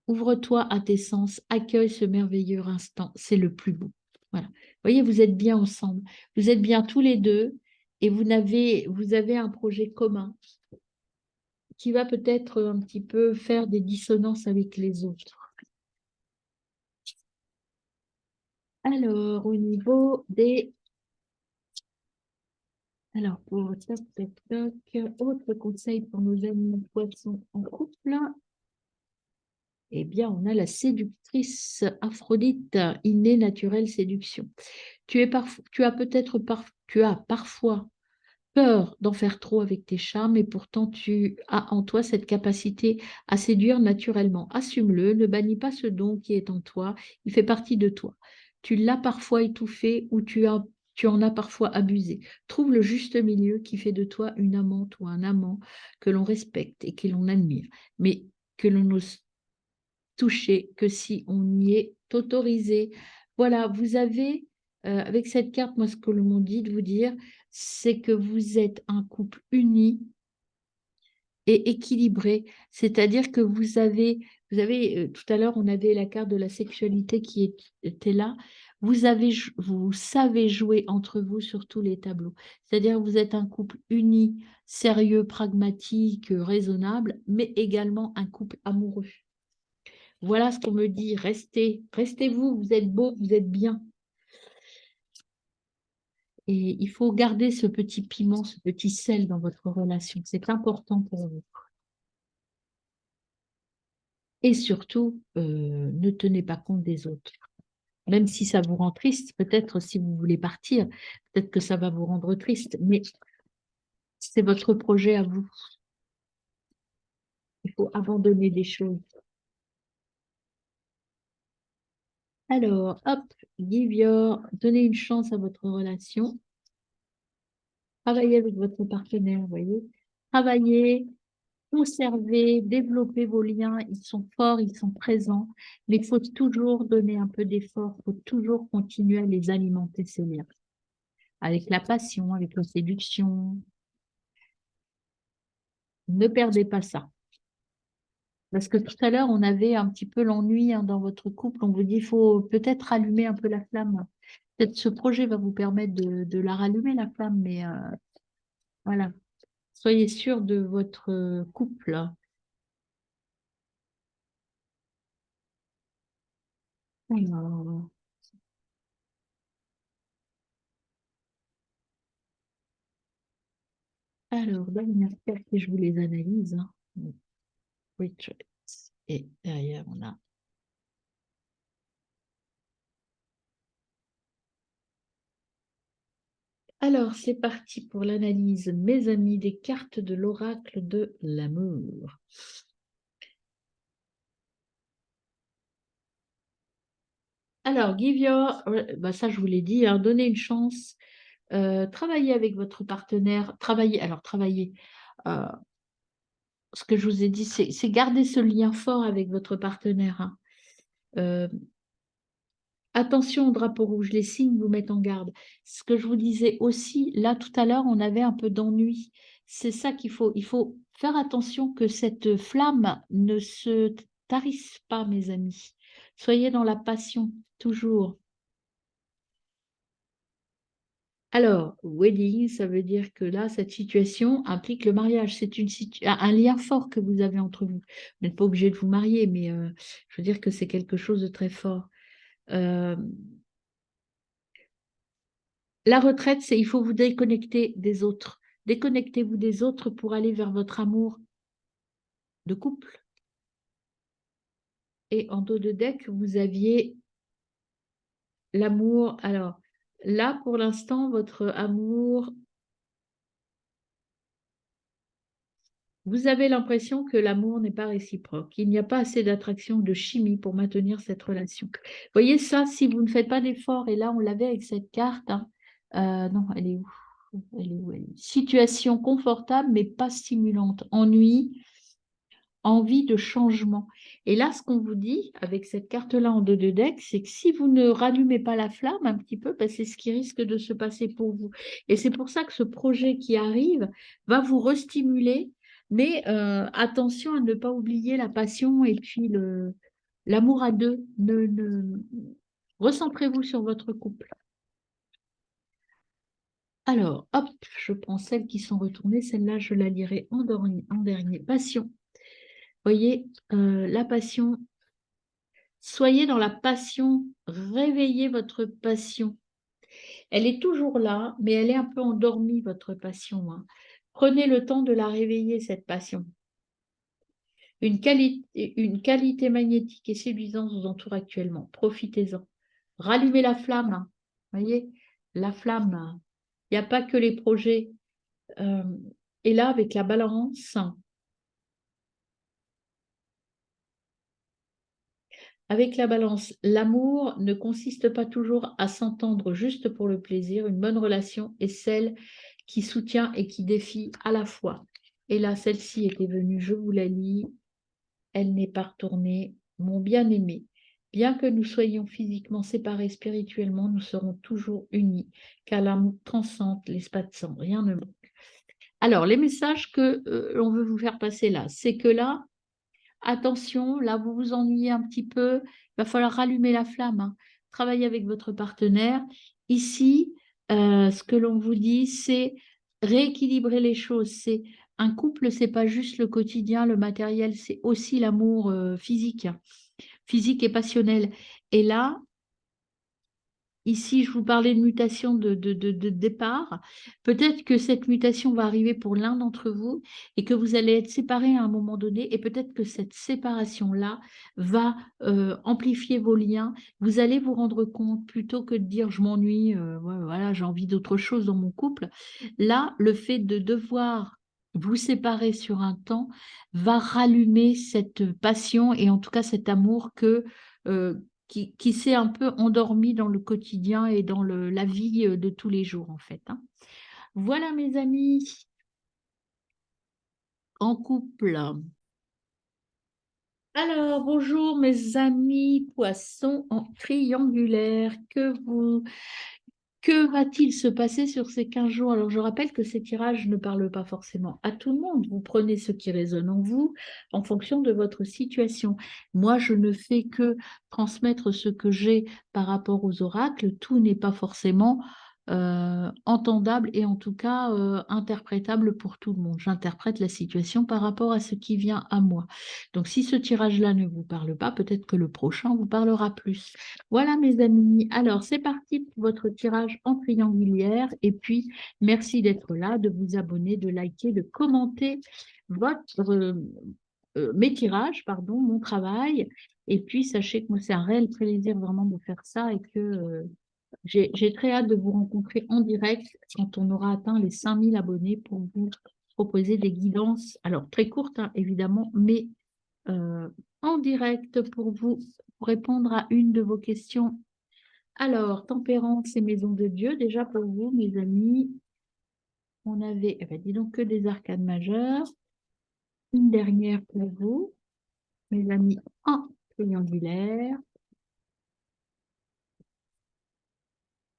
Speaker 1: à tes sens, accueille ce merveilleux instant. C'est le plus beau. Voilà. Vous voyez, vous êtes bien ensemble. Vous êtes bien tous les deux et vous avez un projet commun qui va peut-être un petit peu faire des dissonances avec les autres. Alors, au niveau des... Alors, pour tac, tac, tac, autre conseil pour nos amis poissons en couple, eh bien, on a la séductrice Aphrodite, innée naturelle séduction. Tu as parfois peur d'en faire trop avec tes charmes et pourtant tu as en toi cette capacité à séduire naturellement. Assume-le, ne bannis pas ce don qui est en toi, il fait partie de toi. Tu l'as parfois étouffé ou tu en as parfois abusé. Trouve le juste milieu qui fait de toi une amante ou un amant que l'on respecte et que l'on admire, mais que l'on n'ose toucher que si on y est autorisé. Voilà, vous avez, avec cette carte, moi, ce que l'on m'a dit de vous dire, c'est que vous êtes un couple uni et équilibré. C'est-à-dire que tout à l'heure, on avait la carte de la sexualité qui était là. Vous savez jouer entre vous sur tous les tableaux. C'est-à-dire que vous êtes un couple uni, sérieux, pragmatique, raisonnable, mais également un couple amoureux. Voilà ce qu'on me dit. Restez vous, vous êtes beau, vous êtes bien. Et il faut garder ce petit piment, ce petit sel dans votre relation. C'est important pour vous. Et surtout, ne tenez pas compte des autres. Même si ça vous rend triste, peut-être si vous voulez partir, peut-être que ça va vous rendre triste, mais c'est votre projet à vous. Il faut abandonner des choses. Alors, hop, give your, donnez une chance à votre relation. Travaillez avec votre partenaire, vous voyez. Travaillez, conserver, développer vos liens, ils sont forts, ils sont présents, mais il faut toujours donner un peu d'effort, il faut toujours continuer à les alimenter, ces liens, avec la passion, avec la séduction. Ne perdez pas ça. Parce que tout à l'heure, on avait un petit peu l'ennui hein, dans votre couple, on vous dit, il faut peut-être rallumer un peu la flamme. Peut-être ce projet va vous permettre de la rallumer, la flamme, mais voilà. Soyez sûr de votre couple. Alors, dernière carte et je vous les analyse, hein. retreat. Et derrière, on a. Alors, c'est parti pour l'analyse, mes amis, des cartes de l'oracle de l'amour. Alors, give your, bah ça je vous l'ai dit, hein, donnez une chance, travaillez avec votre partenaire, travaillez. euh, Ce que je vous ai dit, c'est garder ce lien fort avec votre partenaire, hein. Euh, Attention au drapeau rouge, les signes vous mettent en garde. Ce que je vous disais aussi, là tout à l'heure, on avait un peu d'ennui. C'est ça il faut faire attention que cette flamme ne se tarisse pas, mes amis. Soyez dans la passion, toujours. Alors, wedding, ça veut dire que là, cette situation implique le mariage. C'est un lien fort que vous avez entre vous. Vous n'êtes pas obligé de vous marier, mais je veux dire que c'est quelque chose de très fort. Euh, La retraite, c'est il faut vous déconnecter des autres. Déconnectez-vous des autres pour aller vers votre amour de couple. Et en dos de deck, vous aviez l'amour. Alors là, pour l'instant, votre amour, vous avez l'impression que l'amour n'est pas réciproque. Il n'y a pas assez d'attraction, de chimie pour maintenir cette relation. Vous voyez ça, si vous ne faites pas d'effort, et là, on l'avait avec cette carte, hein, non, elle est où? Elle est où, elle est Situation confortable, mais pas stimulante. Ennui, envie de changement. Et là, ce qu'on vous dit avec cette carte-là en dos de deck, c'est que si vous ne rallumez pas la flamme un petit peu, ben, c'est ce qui risque de se passer pour vous. Et c'est pour ça que ce projet qui arrive va vous restimuler, mais attention à ne pas oublier la passion et puis l'amour à deux. Recentrez-vous sur votre couple. Alors, hop, je prends celles qui sont retournées. Celle-là, je la lirai en dernier. Passion. Voyez, la passion. Soyez dans la passion, réveillez votre passion. Elle est toujours là, mais elle est un peu endormie, votre passion, hein. Prenez le temps de la réveiller, cette passion. Une qualité magnétique et séduisante vous entoure actuellement. Profitez-en. Rallumez la flamme, hein. Voyez, la flamme, hein. Il n'y a pas que les projets. Euh, et là, avec la balance, l'amour ne consiste pas toujours à s'entendre juste pour le plaisir. Une bonne relation est celle qui soutient et qui défie à la fois. Et là, celle-ci était venue, je vous la lis, elle n'est pas retournée. Mon bien-aimé, bien que nous soyons physiquement séparés spirituellement, nous serons toujours unis, car l'amour transcende l'espace-temps, rien ne manque. Alors, les messages que l'on veut vous faire passer là, c'est que là, attention, là, vous vous ennuyez un petit peu, il va falloir rallumer la flamme, hein. Travailler avec votre partenaire. Ici, ce que l'on vous dit, c'est rééquilibrer les choses. C'est un couple, c'est pas juste le quotidien, le matériel, c'est aussi l'amour physique, physique et passionnel. Et là, ici, je vous parlais de mutation de départ. Peut-être que cette mutation va arriver pour l'un d'entre vous et que vous allez être séparés à un moment donné. Et peut-être que cette séparation-là va amplifier vos liens. Vous allez vous rendre compte, plutôt que de dire je m'ennuie, ouais, voilà, j'ai envie d'autre chose dans mon couple. Là, le fait de devoir vous séparer sur un temps va rallumer cette passion et en tout cas cet amour euh, qui s'est un peu endormi dans le quotidien et dans la vie de tous les jours, en fait, hein. Voilà, mes amis, en couple. Alors, bonjour, mes amis poissons en triangulaire. Que va-t-il se passer sur ces 15 jours? Alors, je rappelle que ces tirages ne parlent pas forcément à tout le monde. Vous prenez ce qui résonne en vous en fonction de votre situation. Moi, je ne fais que transmettre ce que j'ai par rapport aux oracles. Tout n'est pas forcément entendable et en tout cas interprétable pour tout le monde. J'interprète la situation par rapport à ce qui vient à moi. Donc, si ce tirage-là ne vous parle pas, peut-être que le prochain vous parlera plus. Voilà mes amis, alors c'est parti pour votre tirage en triangulaire et puis merci d'être là, de vous abonner, de liker, de commenter votre, mes tirages, pardon, mon travail. Et puis, sachez que moi, c'est un réel plaisir vraiment de faire ça et que j'ai très hâte de vous rencontrer en direct quand on aura atteint les 5000 abonnés pour vous proposer des guidances, alors très courtes, hein, évidemment, mais euh, en direct pour vous pour répondre à une de vos questions. Alors, tempérance et maison de Dieu, déjà pour vous, mes amis, on avait, eh ben, dis donc, que des arcades majeures. Une dernière pour vous, mes amis, en triangulaire.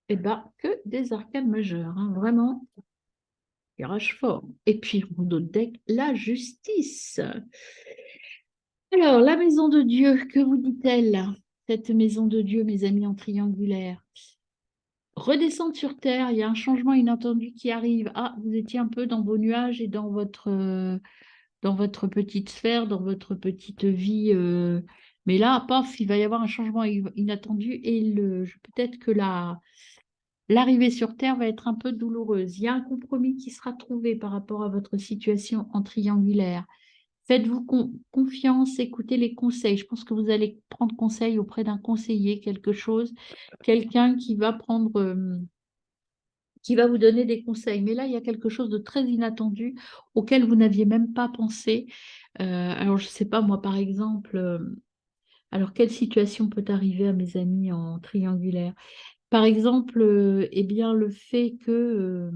Speaker 1: Eh ben, que des arcades majeures, hein, vraiment, tirage fort. Et puis, on d'autres deck, la justice. Alors, la maison de Dieu, que vous dit-elle? Cette maison de Dieu, mes amis, en triangulaire. Redescendre sur Terre, il y a un changement inattendu qui arrive. Ah, vous étiez un peu dans vos nuages et dans votre petite sphère, dans votre petite vie. Mais là, paf, il va y avoir un changement inattendu et peut-être que l'arrivée sur Terre va être un peu douloureuse. Il y a un compromis qui sera trouvé par rapport à votre situation en triangulaire. Faites-vous confiance, écoutez les conseils. Je pense que vous allez prendre conseil auprès d'un conseiller, quelque chose, quelqu'un qui va qui va vous donner des conseils. Mais là, il y a quelque chose de très inattendu auquel vous n'aviez même pas pensé. Alors, je ne sais pas, moi, par exemple, alors quelle situation peut arriver à mes amis en triangulaire? Par exemple, eh bien, le fait que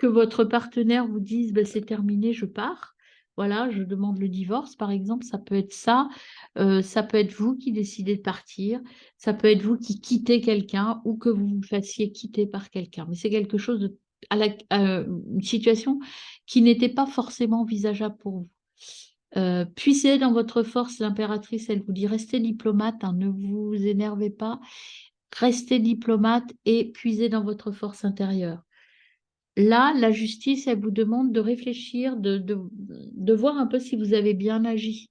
Speaker 1: votre partenaire vous dise ben, c'est terminé, je pars. Voilà, je demande le divorce, par exemple, ça peut être ça. Ça peut être vous qui décidez de partir. Ça peut être vous qui quittez quelqu'un ou que vous vous fassiez quitter par quelqu'un. Mais c'est quelque chose une situation qui n'était pas forcément envisageable pour vous. Puissez dans votre force, l'impératrice, elle vous dit restez diplomate, hein, ne vous énervez pas, restez diplomate et puisez dans votre force intérieure. Là, la justice, elle vous demande de réfléchir, de voir un peu si vous avez bien agi.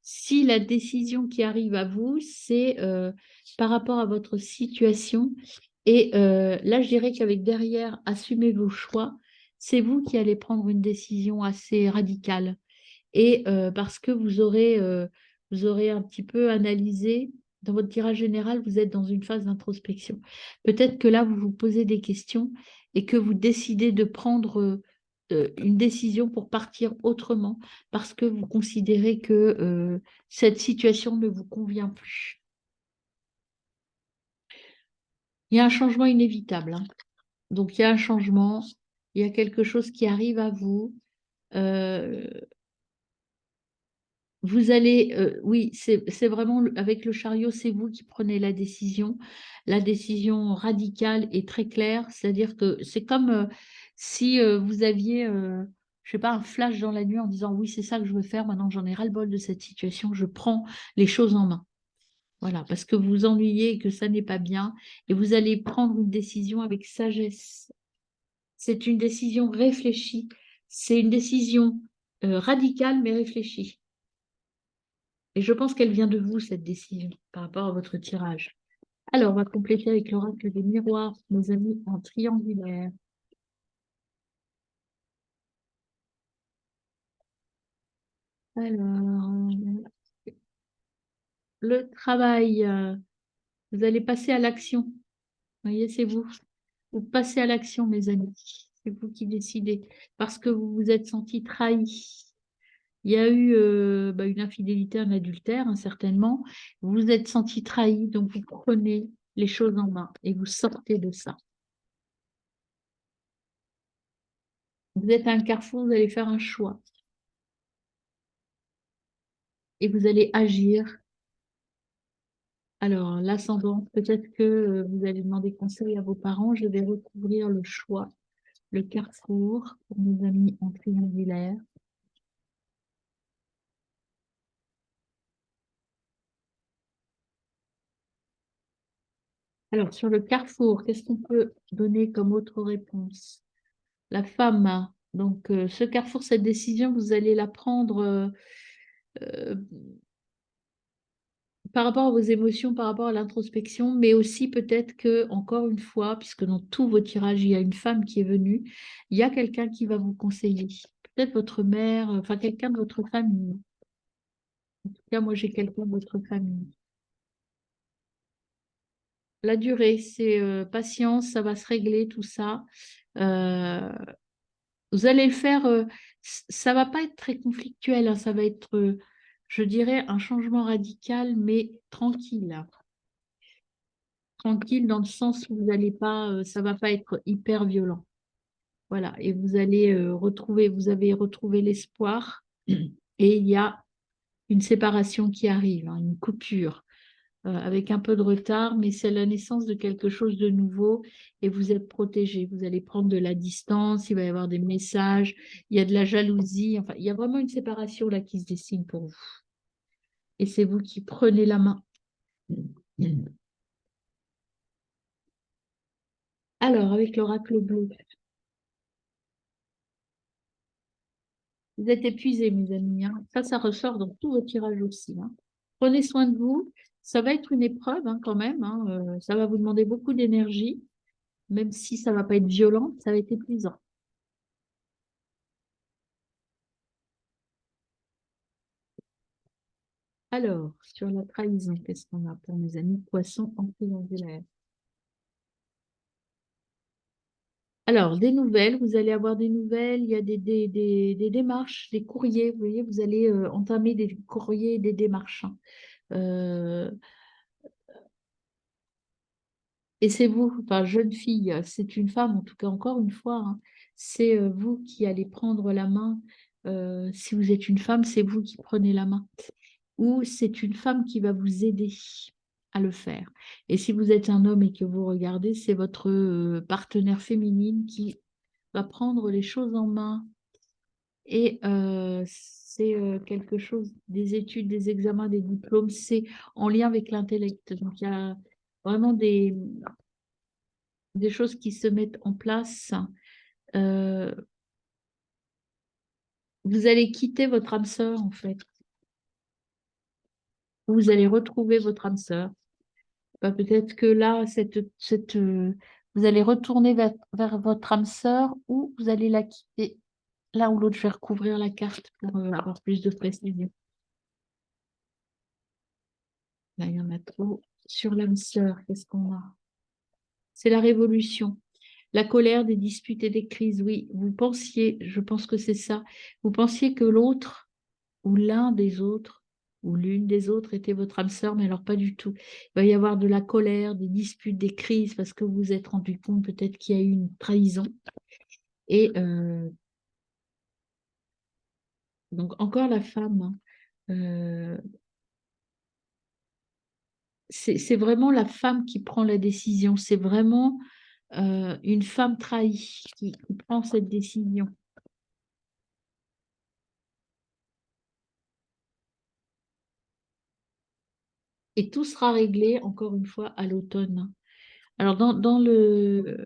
Speaker 1: Si la décision qui arrive à vous, c'est par rapport à votre situation, et là, je dirais qu'avec derrière, assumez vos choix, c'est vous qui allez prendre une décision assez radicale. Et parce que vous aurez un petit peu analysé, dans votre tirage général, vous êtes dans une phase d'introspection. Peut-être que là, vous vous posez des questions et que vous décidez de prendre une décision pour partir autrement parce que vous considérez que cette situation ne vous convient plus. Il y a un changement inévitable, hein. Donc, il y a un changement, il y a quelque chose qui arrive à vous. Euh, Vous allez, oui, c'est vraiment avec le chariot, c'est vous qui prenez la décision radicale et très claire, c'est-à-dire que c'est comme si vous aviez, je sais pas, un flash dans la nuit en disant oui, c'est ça que je veux faire, maintenant j'en ai ras-le-bol de cette situation, je prends les choses en main. Voilà, parce que vous vous ennuyez et que ça n'est pas bien, et vous allez prendre une décision avec sagesse. C'est une décision réfléchie, c'est une décision radicale mais réfléchie. Et je pense qu'elle vient de vous, cette décision, par rapport à votre tirage. Alors, on va compléter avec l'oracle des miroirs, nos amis en triangulaire. Alors, le travail, vous allez passer à l'action. Vous voyez, c'est vous. Vous passez à l'action, mes amis. C'est vous qui décidez. Parce que vous vous êtes senti trahi. Il y a eu une infidélité, un adultère, hein, certainement. Vous vous êtes senti trahi, donc vous prenez les choses en main et vous sortez de ça. Vous êtes à un carrefour, vous allez faire un choix et vous allez agir. Alors, l'ascendant, peut-être que vous allez demander conseil à vos parents. Je vais recouvrir le choix, le carrefour pour nos amis en triangulaire. Alors, sur le carrefour, qu'est-ce qu'on peut donner comme autre réponse? La femme. Donc, ce carrefour, cette décision, vous allez la prendre euh, par rapport à vos émotions, par rapport à l'introspection, mais aussi peut-être que, encore une fois, puisque dans tous vos tirages, il y a une femme qui est venue, il y a quelqu'un qui va vous conseiller. peut-être votre mère, enfin quelqu'un de votre famille. En tout cas, moi, j'ai quelqu'un de votre famille. La durée, c'est patience, ça va se régler, tout ça. Euh, Vous allez le faire, ça va pas être très conflictuel, hein, ça va être, je dirais, un changement radical, mais tranquille. Tranquille dans le sens où vous n'allez pas, ça va pas être hyper violent. Voilà, et vous allez retrouver, vous avez retrouvé l'espoir, et il y a une séparation qui arrive, hein, une coupure. Avec un peu de retard, mais c'est la naissance de quelque chose de nouveau et vous êtes protégé. Vous allez prendre de la distance, il va y avoir des messages, il y a de la jalousie, enfin, il y a vraiment une séparation là qui se dessine pour vous. Et c'est vous qui prenez la main. Alors, avec l'oracle bleu, vous êtes épuisés, mes amis, hein. Ça ressort dans tous vos tirages aussi, hein. Prenez soin de vous. Ça va être une épreuve hein, quand même, hein. Ça va vous demander beaucoup d'énergie, même si ça ne va pas être violent, ça va être épuisant. Alors, sur la trahison, qu'est-ce qu'on a pour mes amis poissons en triangulaire? Alors, des nouvelles, vous allez avoir des nouvelles, il y a des démarches, des courriers, vous voyez, vous allez entamer des courriers, des démarches, hein. Euh, et c'est vous, enfin, jeune fille, c'est une femme, en tout cas, encore une fois, hein, c'est vous qui allez prendre la main. Si vous êtes une femme, c'est vous qui prenez la main. Ou c'est une femme qui va vous aider à le faire. Et si vous êtes un homme et que vous regardez, c'est votre partenaire féminine qui va prendre les choses en main. Et c'est quelque chose, des études, des examens, des diplômes, c'est en lien avec l'intellect. Donc il y a vraiment des choses qui se mettent en place. Euh, vous allez quitter votre âme sœur, en fait. Vous allez retrouver votre âme sœur. Bah, peut-être que là, vous allez retourner vers votre âme sœur ou vous allez la quitter. L'un ou l'autre, je vais recouvrir la carte pour avoir plus de précision. Là, il y en a trop. Sur l'âme sœur, qu'est-ce qu'on a? C'est la révolution. La colère, des disputes et des crises, oui. Vous pensiez, je pense que c'est ça, vous pensiez que l'autre ou l'un des autres ou l'une des autres était votre âme sœur, mais alors pas du tout. Il va y avoir de la colère, des disputes, des crises, parce que vous vous êtes rendu compte peut-être qu'il y a eu une trahison. Et donc encore la femme, hein, euh, c'est vraiment la femme qui prend la décision. C'est vraiment une femme trahie qui prend cette décision. Et tout sera réglé, encore une fois, à l'automne, hein. Alors, dans le...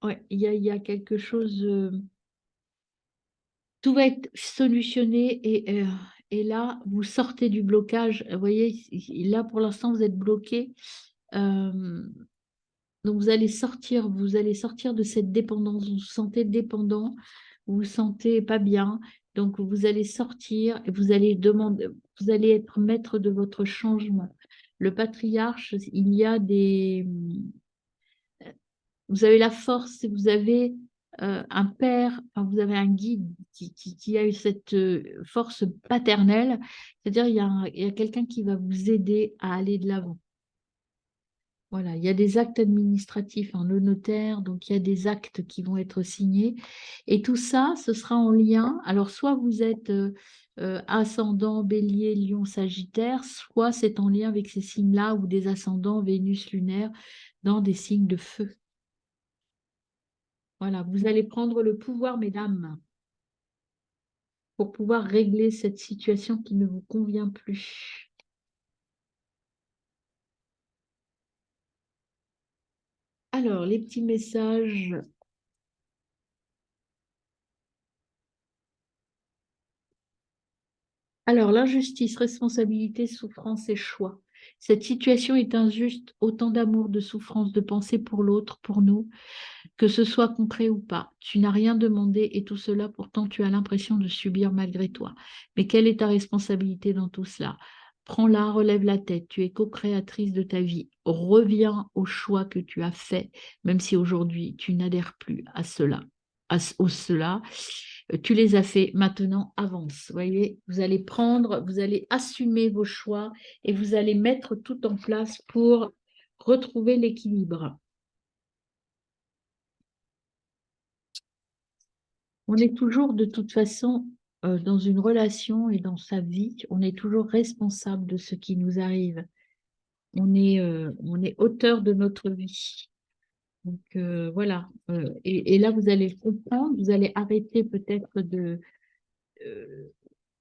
Speaker 1: Ouais, il y a quelque chose... tout va être solutionné et là, vous sortez du blocage. Vous voyez, là, pour l'instant, vous êtes bloqué. Euh, donc, vous allez sortir de cette dépendance. Vous vous sentez dépendant, vous vous sentez pas bien. Donc, vous allez sortir et vous allez demander, vous allez être maître de votre changement. Le patriarche, il y a vous avez la force, vous avez un père, enfin, vous avez un guide qui a eu cette force paternelle, c'est-à-dire il y a quelqu'un qui va vous aider à aller de l'avant. Voilà, il y a des actes administratifs, hein, le notaire, donc il y a des actes qui vont être signés. Et tout ça, ce sera en lien. Alors, soit vous êtes ascendant, bélier, lion, sagittaire, soit c'est en lien avec ces signes-là ou des ascendants, Vénus, lunaire, dans des signes de feu. Voilà, vous allez prendre le pouvoir, mesdames, pour pouvoir régler cette situation qui ne vous convient plus. Alors, les petits messages. Alors, l'injustice, responsabilité, souffrance et choix. Cette situation est injuste, autant d'amour, de souffrance, de pensée pour l'autre, pour nous, que ce soit concret ou pas. Tu n'as rien demandé et tout cela, pourtant tu as l'impression de subir malgré toi. Mais quelle est ta responsabilité dans tout cela? Prends-la, relève la tête, tu es co-créatrice de ta vie. Reviens au choix que tu as fait, même si aujourd'hui tu n'adhères plus à cela, au cela. Tu les as fait, maintenant avance. Voyez, vous allez prendre, vous allez assumer vos choix et vous allez mettre tout en place pour retrouver l'équilibre. On est toujours de toute façon dans une relation et dans sa vie, on est toujours responsable de ce qui nous arrive. On est auteur de notre vie. Donc voilà. Et là, vous allez le comprendre, vous allez arrêter peut-être euh,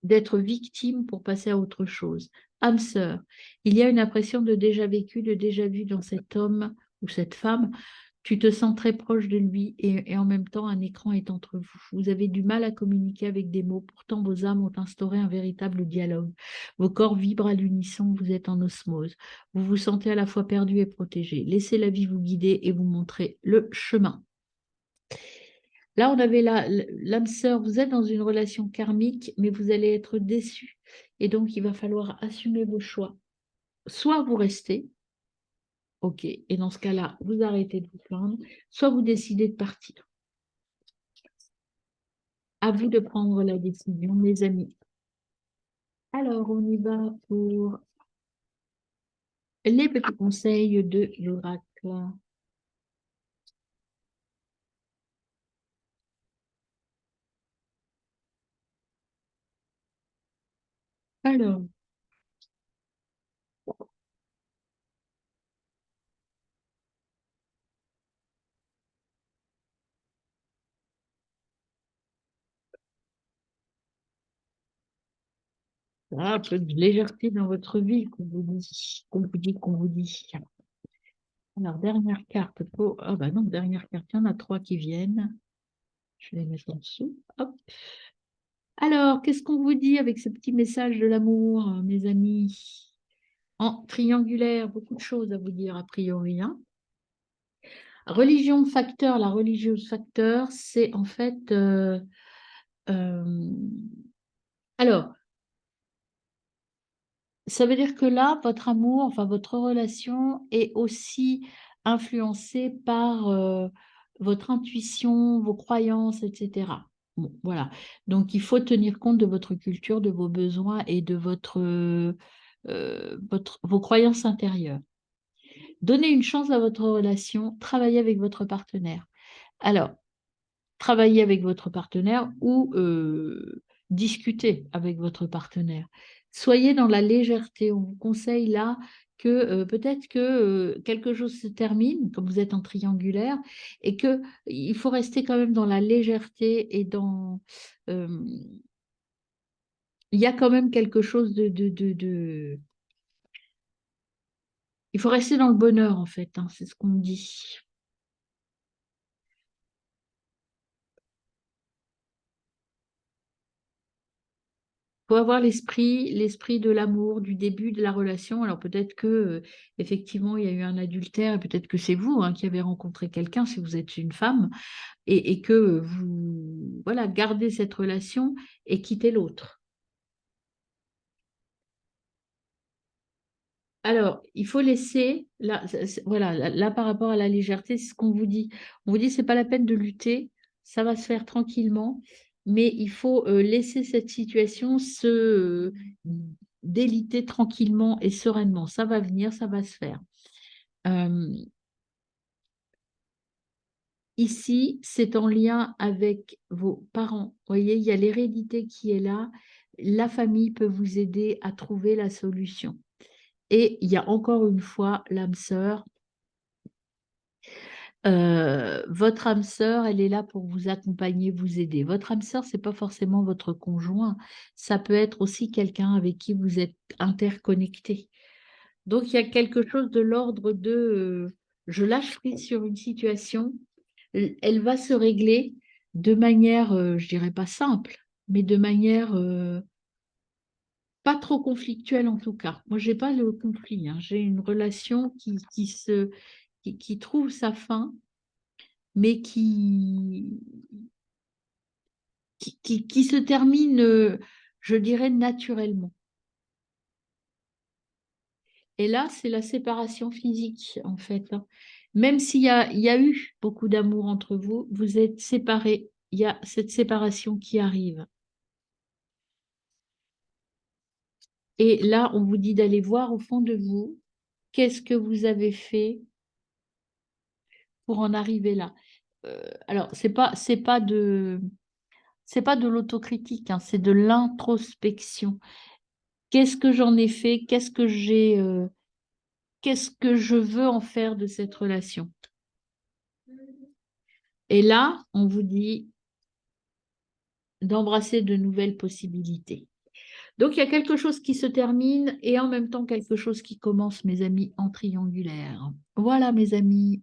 Speaker 1: d'être victime pour passer à autre chose. Âme sœur, il y a une impression de déjà vécu, de déjà vu dans cet homme ou cette femme. Tu te sens très proche de lui et en même temps un écran est entre vous. Vous avez du mal à communiquer avec des mots, pourtant vos âmes ont instauré un véritable dialogue. Vos corps vibrent à l'unisson, vous êtes en osmose. Vous vous sentez à la fois perdu et protégé. Laissez la vie vous guider et vous montrer le chemin. Là, on avait l'âme sœur, vous êtes dans une relation karmique, mais vous allez être déçu. Et donc, il va falloir assumer vos choix. Soit vous restez, ok, et dans ce cas-là, vous arrêtez de vous plaindre, soit vous décidez de partir. À vous de prendre la décision, mes amis. Alors, on y va pour les petits conseils de l'oracle. Alors, un peu de légèreté dans votre vie, qu'on vous dit, qu'on vous dit, qu'on vous dit. Alors, dernière carte. Ah bah non, dernière carte, il y en a trois qui viennent. Je vais les mettre en dessous. Hop. Alors, qu'est-ce qu'on vous dit avec ce petit message de l'amour, mes amis? En triangulaire, beaucoup de choses à vous dire a priori, hein. Religion facteur, la religieuse facteur, c'est en fait... euh, alors, ça veut dire que là, votre amour, enfin votre relation est aussi influencée par votre intuition, vos croyances, etc. Bon, voilà. Donc, il faut tenir compte de votre culture, de vos besoins et de vos croyances intérieures. Donnez une chance à votre relation, travaillez avec votre partenaire. Alors, travailler avec votre partenaire ou discuter avec votre partenaire. Soyez dans la légèreté. On vous conseille là que peut-être que quelque chose se termine, comme vous êtes en triangulaire, et que il faut rester quand même dans la légèreté et dans... euh, il y a quand même quelque chose Il faut rester dans le bonheur, en fait, hein, c'est ce qu'on me dit. Faut avoir l'esprit de l'amour, du début de la relation. Alors peut-être que effectivement il y a eu un adultère, et peut-être que c'est vous hein, qui avez rencontré quelqu'un si vous êtes une femme, et que vous voilà gardez cette relation et quittez l'autre. Alors, il faut laisser, là, voilà, là, par rapport à la légèreté, c'est ce qu'on vous dit. On vous dit, c'est pas la peine de lutter, ça va se faire tranquillement, mais il faut laisser cette situation se déliter tranquillement et sereinement. Ça va venir, ça va se faire. Euh, Ici, c'est en lien avec vos parents. Vous voyez, il y a l'hérédité qui est là. La famille peut vous aider à trouver la solution. Et il y a encore une fois l'âme sœur. Votre âme sœur, elle est là pour vous accompagner, vous aider. Votre âme sœur, c'est pas forcément votre conjoint, ça peut être aussi quelqu'un avec qui vous êtes interconnecté. Donc il y a quelque chose de l'ordre de je lâche prise sur une situation, elle va se régler de manière, je dirais pas simple, mais de manière pas trop conflictuel en tout cas. Moi, j'ai pas le conflit, hein. J'ai une relation qui trouve sa fin, mais qui se termine, je dirais, naturellement. Et là, c'est la séparation physique, en fait, hein. Même il y a eu beaucoup d'amour entre vous, vous êtes séparés. Il y a cette séparation qui arrive. Et là, on vous dit d'aller voir au fond de vous, qu'est-ce que vous avez fait pour en arriver là. Alors, c'est pas de l'autocritique, hein, c'est de l'introspection. Qu'est-ce que j'en ai fait? Qu'est-ce que je veux en faire de cette relation? Et là, on vous dit d'embrasser de nouvelles possibilités. Donc, il y a quelque chose qui se termine et en même temps quelque chose qui commence, mes amis, en triangulaire. Voilà, mes amis.